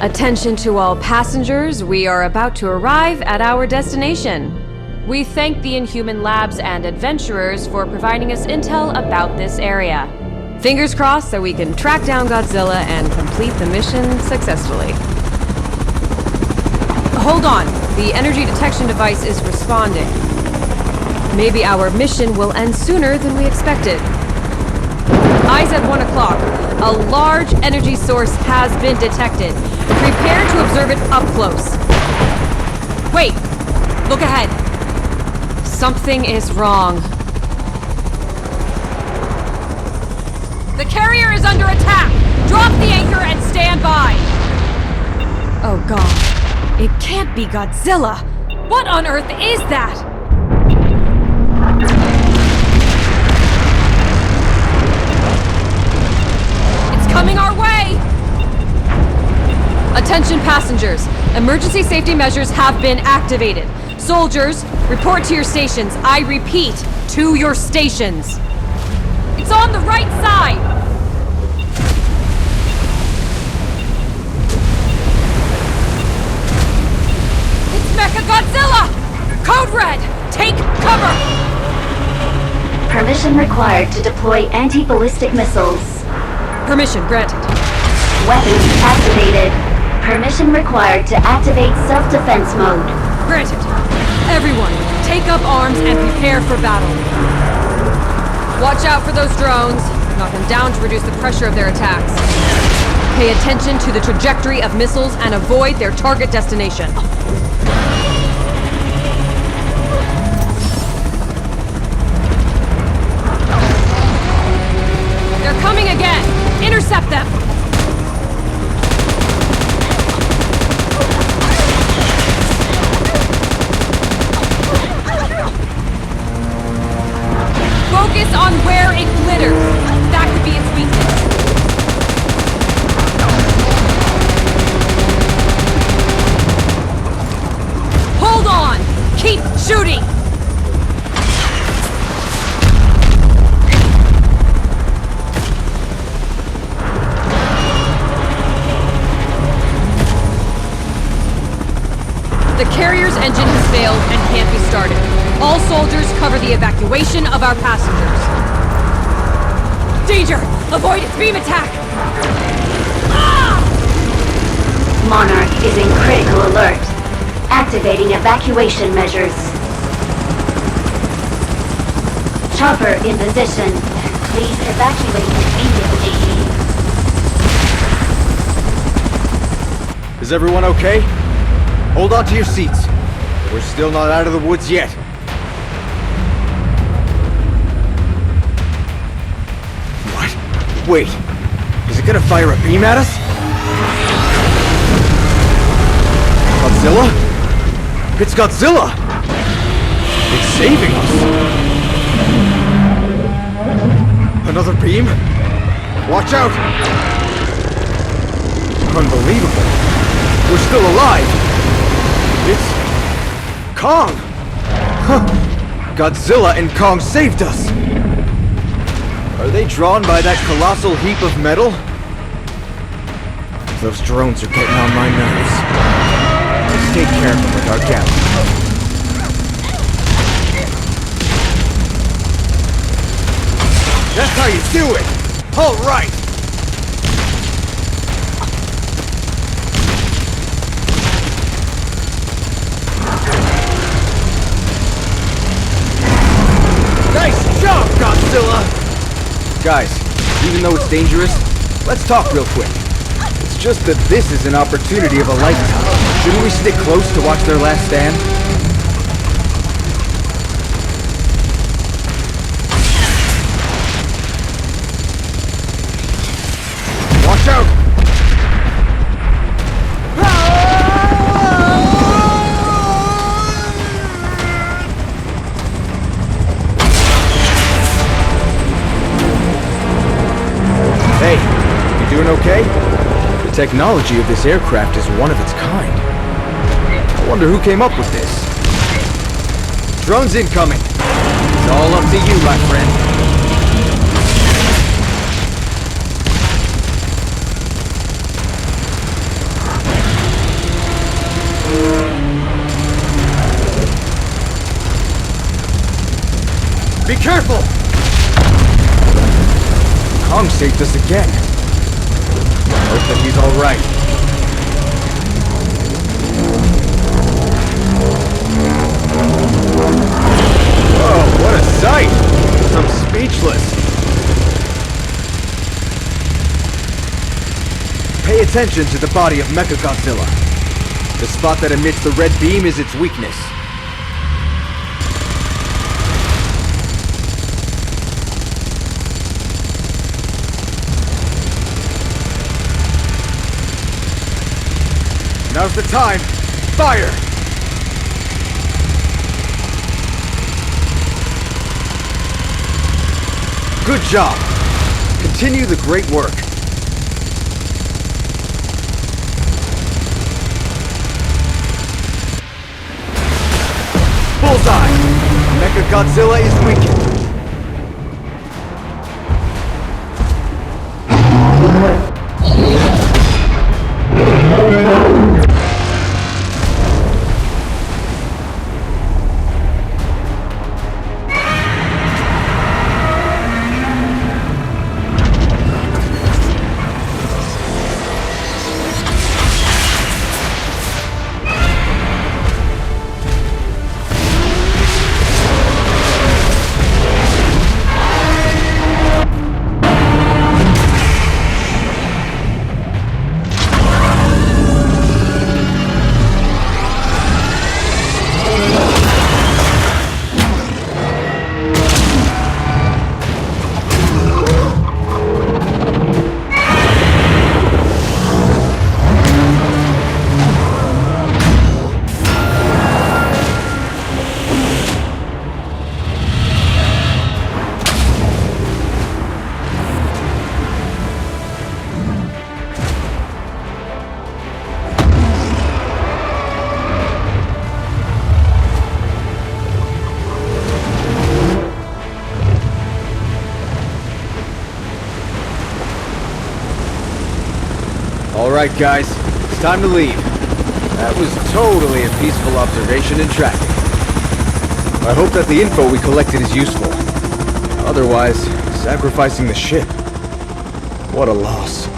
Attention to all passengers, we are about to arrive at our destination. We thank the Inhuman Labs and adventurers for providing us intel about this area. Fingers crossed that we can track down Godzilla and complete the mission successfully. Hold on, the energy detection device is responding. Maybe our mission will end sooner than we expected. Eyes at 1 o'clock. A large energy source has been detected. Prepare to observe it up close. Wait! Look ahead. Something is wrong. The carrier is under attack! Drop the anchor and stand by! Oh god. It can't be Godzilla! What on earth is that? It's coming our way! Attention passengers, emergency safety measures have been activated. Soldiers, report to your stations. I repeat, to your stations. It's on the right side! It's MECHAGODZILLA! Code Red, take cover! Permission required to deploy anti-ballistic missiles. Permission granted. Weapons activated. Permission required to activate self-defense mode. Granted. Everyone, take up arms and prepare for battle. Watch out for those drones. Knock them down to reduce the pressure of their attacks. Pay attention to the trajectory of missiles and avoid their target destination. They're coming again! Intercept them! Focus on where it glitters. That could be its weakness. Hold on! Keep shooting! The carrier's engine has failed and can't be started. All soldiers cover the evacuation of our passengers. Danger! Avoid its beam attack! Ah! Monarch is in critical alert. Activating evacuation measures. Chopper in position. Please evacuate immediately. Is everyone okay? Hold on to your seats. We're still not out of the woods yet. What? Wait. Is it gonna fire a beam at us? Godzilla? It's Godzilla! It's saving us! Another beam? Watch out! Unbelievable! We're still alive! It's Kong! Huh. Godzilla and Kong saved us! Are they drawn by that colossal heap of metal? Those drones are getting on my nerves. Let's stay careful with our gap. That's how you do it! All right! Nice job, Godzilla! Guys, even though it's dangerous, let's talk real quick. It's just that this is an opportunity of a lifetime. Shouldn't we stick close to watch their last stand? Watch out! Hey, you doing okay? The technology of this aircraft is one of its kind. I wonder who came up with this. Drones incoming. It's all up to you, my friend. Be careful! Kong saved us again. Hope that he's alright. Whoa, what a sight! I'm speechless. Pay attention to the body of MECHAGODZILLA. The spot that emits the red beam is its weakness. Now's the time! Fire! Good job! Continue the great work. Bullseye! MECHAGODZILLA is weakened. Alright guys, it's time to leave. That was totally a peaceful observation and tracking. I hope that the info we collected is useful. Otherwise, sacrificing the ship. What a loss.